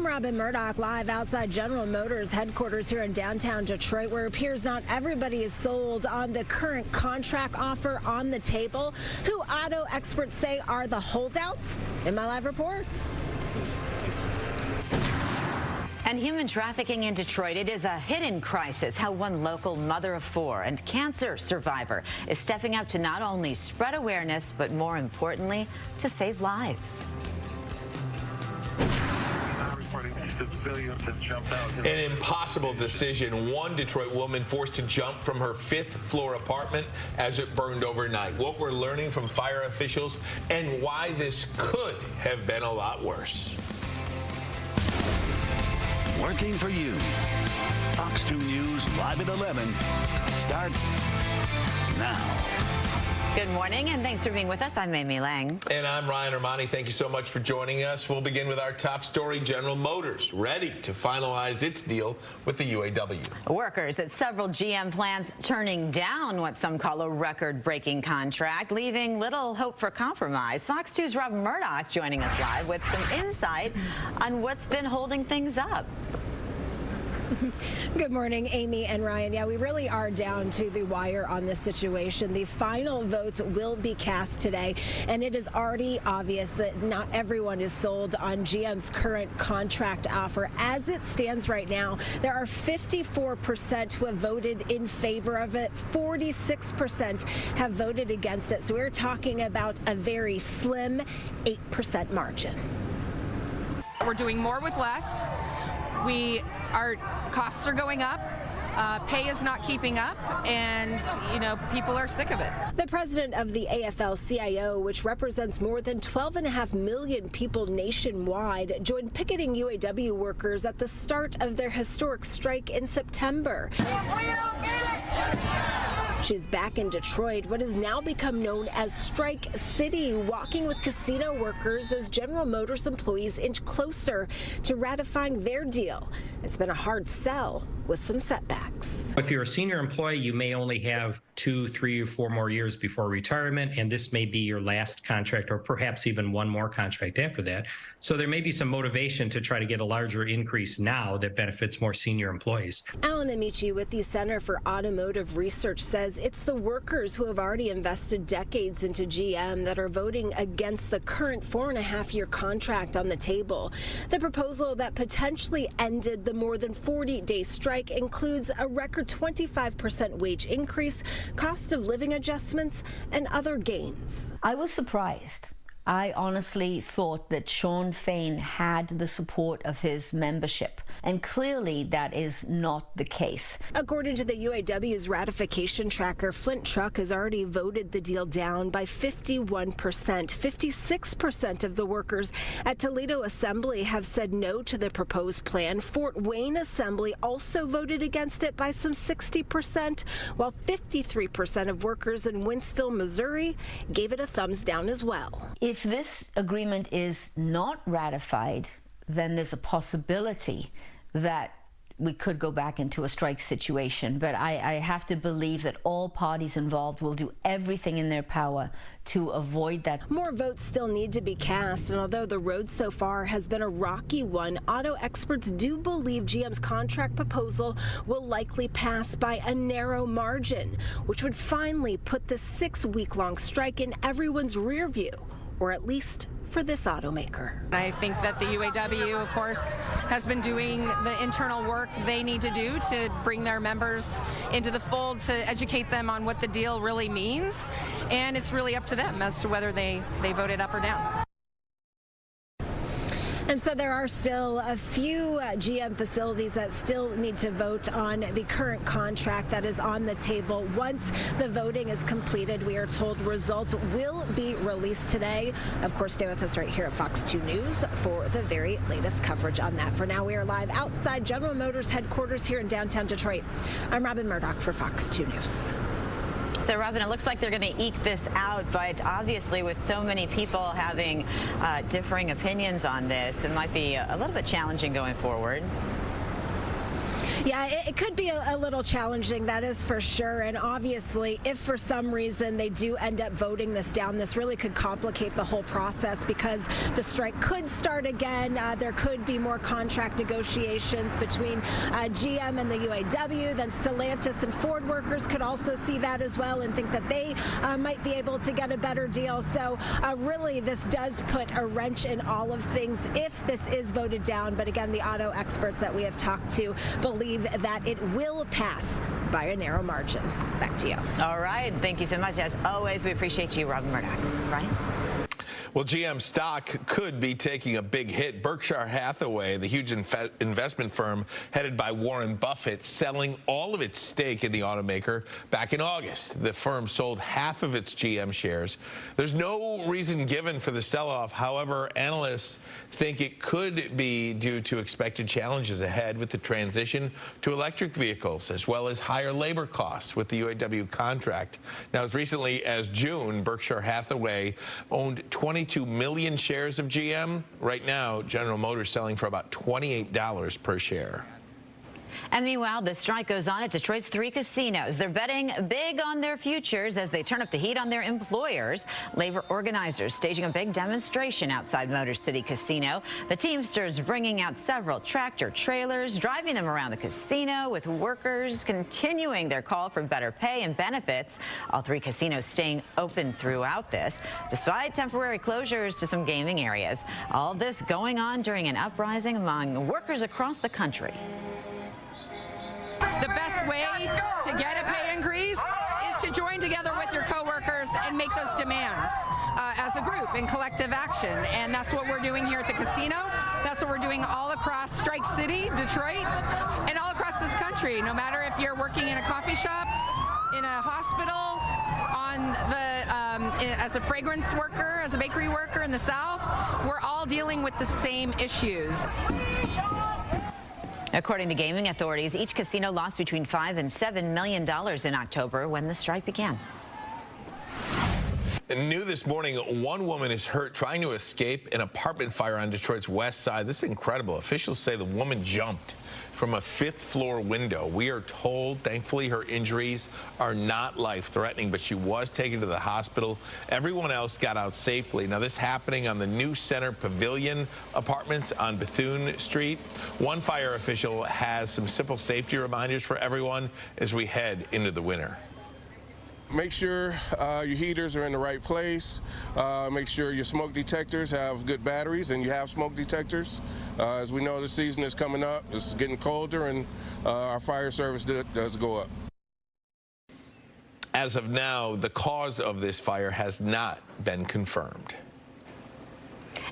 I'm Robin Murdoch, live outside General Motors headquarters here in downtown Detroit, where it appears not everybody is sold on the current contract offer on the table. Who auto experts say are the holdouts? In my live reports. And human trafficking in Detroit, it is a hidden crisis. How one local mother of 4 and cancer survivor is stepping up to not only spread awareness, but more importantly, to save lives. An impossible decision. One Detroit woman forced to jump from her 5th floor apartment as it burned overnight. What we're learning from fire officials and why this could have been a lot worse. Working for you. Fox 2 News live at 11 starts now. Good morning, and thanks for being with us. I'm Amy Lang. And I'm Ryan Armani. Thank you so much for joining us. We'll begin with our top story. General Motors ready to finalize its deal with the UAW. Workers at several GM plants turning down what some call a record-breaking contract, leaving little hope for compromise. Fox 2's Robin Murdoch joining us live with some insight on what's been holding things up. Good morning, Amy and Ryan. Yeah, we really are down to the wire on this situation. The final votes will be cast today, and it is already obvious that not everyone is sold on GM's current contract offer. As it stands right now, there are 54% who have voted in favor of it. 46% have voted against it. So we're talking about a very slim 8% margin. We're doing more with less. Our costs are going up. Pay is not keeping up, and people are sick of it. The president of the AFL-CIO, which represents more than 12.5 million people nationwide, joined picketing UAW workers at the start of their historic strike in September. She's back in Detroit, what has now become known as Strike City, walking with casino workers as General Motors employees inch closer to ratifying their deal. It's been a hard sell with some setbacks. If you're a senior employee, you may only have 2, 3, or 4 more years before retirement, and this may be your last contract or perhaps even one more contract after that. So there may be some motivation to try to get a larger increase now that benefits more senior employees. Alan Amici with the Center for Automotive Research says it's the workers who have already invested decades into GM that are voting against the current 4.5-year contract on the table. The proposal that potentially ended the more than 40-day strike includes a record 25% wage increase, cost of living adjustments, and other gains. I was surprised. I honestly thought that Shawn Fain had the support of his membership, and clearly that is not the case. According to the UAW's ratification tracker, Flint Truck has already voted the deal down by 51%. 56% of the workers at Toledo Assembly have said no to the proposed plan. Fort Wayne Assembly also voted against it by some 60%, while 53% of workers in Wentzville, Missouri gave it a thumbs down as well. If this agreement is not ratified, then there's a possibility that we could go back into a strike situation. But I have to believe that all parties involved will do everything in their power to avoid that. More votes still need to be cast, and although the road so far has been a rocky one, auto experts do believe GM's contract proposal will likely pass by a narrow margin, which would finally put the 6-week-long strike in everyone's rear view, or at least for this automaker. I think that the UAW, of course, has been doing the internal work they need to do to bring their members into the fold, to educate them on what the deal really means, and it's really up to them as to whether they vote it up or down. And so there are still a few GM facilities that still need to vote on the current contract that is on the table. Once the voting is completed, we are told results will be released today. Of course, stay with us right here at Fox 2 News for the very latest coverage on that. For now, we are live outside General Motors headquarters here in downtown Detroit. I'm Robin Murdoch for Fox 2 News. So, Robin, it looks like they're going to eke this out, but obviously with so many people having differing opinions on this, it might be a little bit challenging going forward. Yeah, it could be a little challenging, that is for sure. And obviously, if for some reason they do end up voting this down, this really could complicate the whole process because the strike could start again. There could be more contract negotiations between GM and the UAW. Then Stellantis and Ford workers could also see that as well and think that they might be able to get a better deal. So really, this does put a wrench in all of things if this is voted down. But again, the auto experts that we have talked to believe that it will pass by a narrow margin. Back to you. All right. Thank you so much. As always, we appreciate you, Robin Murdoch. Brian? Well, GM stock could be taking a big hit. Berkshire Hathaway, the huge investment firm headed by Warren Buffett, selling all of its stake in the automaker back in August. The firm sold half of its GM shares. There's no reason given for the sell-off. However, analysts think it could be due to expected challenges ahead with the transition to electric vehicles, as well as higher labor costs with the UAW contract. Now, as recently as June, Berkshire Hathaway owned 22 million shares of GM. Right now, General Motors selling for about $28 per share. And meanwhile, the strike goes on at Detroit's 3 casinos. They're betting big on their futures as they turn up the heat on their employers. Labor organizers staging a big demonstration outside Motor City Casino. The Teamsters bringing out several tractor trailers, driving them around the casino, with workers continuing their call for better pay and benefits. All 3 casinos staying open throughout this, despite temporary closures to some gaming areas. All this going on during an uprising among workers across the country. The best way to get a pay increase is to join together with your coworkers and make those demands as a group in collective action. And that's what we're doing here at the casino. That's what we're doing all across Strike City, Detroit, and all across this country. No matter if you're working in a coffee shop, in a hospital, on the as a fragrance worker, as a bakery worker in the South, we're all dealing with the same issues. According to gaming authorities, each casino lost between $5 and $7 million in October when the strike began. New this morning, one woman is hurt trying to escape an apartment fire on Detroit's west side. This is incredible. Officials say the woman jumped from a 5th-floor window. We are told, thankfully, her injuries are not life-threatening, but she was taken to the hospital. Everyone else got out safely. Now, this happening on the New Center Pavilion apartments on Bethune Street. One fire official has some simple safety reminders for everyone as we head into the winter. Make sure your heaters are in the right place. Make sure your smoke detectors have good batteries and you have smoke detectors. As we know, the season is coming up. It's getting colder and our fire service does go up. As of now, the cause of this fire has not been confirmed.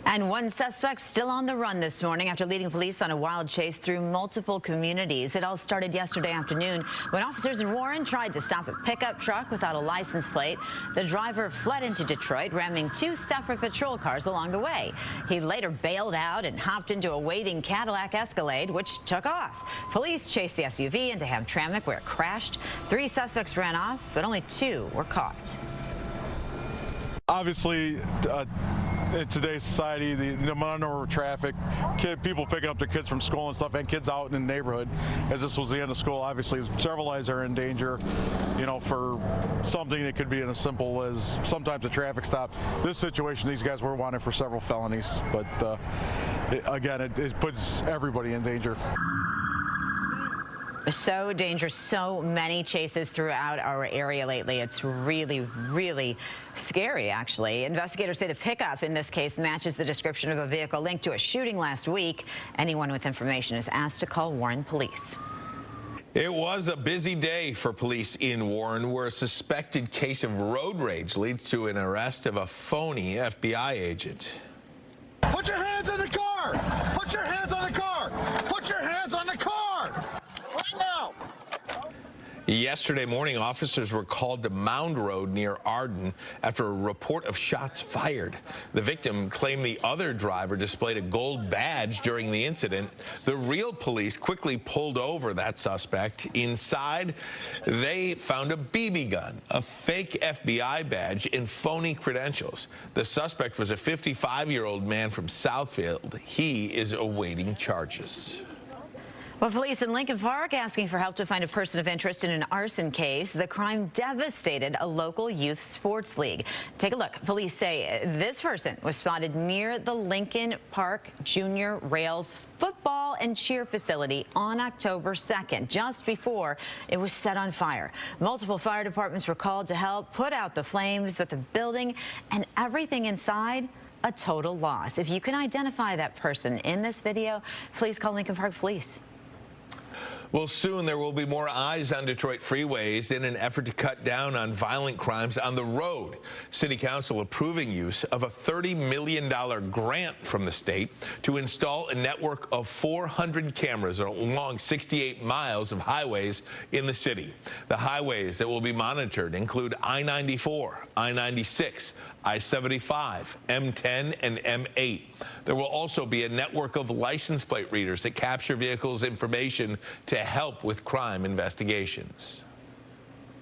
And one suspect still on the run this morning after leading police on a wild chase through multiple communities. It all started yesterday afternoon when officers in Warren tried to stop a pickup truck without a license plate. The driver fled into Detroit, ramming 2 separate patrol cars along the way. He later bailed out and hopped into a waiting Cadillac Escalade, which took off. Police chased the SUV into Hamtramck, where it crashed. 3 suspects ran off, but only 2 were caught. Obviously, in today's society, the amount of traffic, people picking up their kids from school and stuff, and kids out in the neighborhood, as this was the end of school, obviously several lives are in danger, you know, for something that could be as simple as sometimes a traffic stop. This situation, these guys were wanted for several felonies, but again, it puts everybody in danger. So dangerous, so many chases throughout our area lately. It's really, really scary, actually. Investigators say the pickup in this case matches the description of a vehicle linked to a shooting last week. Anyone with information is asked to call Warren Police. It was a busy day for police in Warren, where a suspected case of road rage leads to an arrest of a phony FBI agent. Put your hands on the car! Put your hands on the car! Put your hands on the car! Right now! Yesterday morning, officers were called to Mound Road near Arden after a report of shots fired. The victim claimed the other driver displayed a gold badge during the incident. The real police quickly pulled over that suspect. Inside, they found a BB gun, a fake FBI badge, and phony credentials. The suspect was a 55-year-old man from Southfield. He is awaiting charges. Well, police in Lincoln Park asking for help to find a person of interest in an arson case. The crime devastated a local youth sports league. Take a look. Police say this person was spotted near the Lincoln Park Junior Rails football and cheer facility on October 2nd, just before it was set on fire. Multiple fire departments were called to help put out the flames, but the building and everything inside, a total loss. If you can identify that person in this video, please call Lincoln Park Police. Well, soon there will be more eyes on Detroit freeways in an effort to cut down on violent crimes on the road. City Council approving use of a $30 million grant from the state to install a network of 400 cameras along 68 miles of highways in the city. The highways that will be monitored include I-94, I-96, I-75, M10, and M8. There will also be a network of license plate readers that capture vehicles' information to help with crime investigations.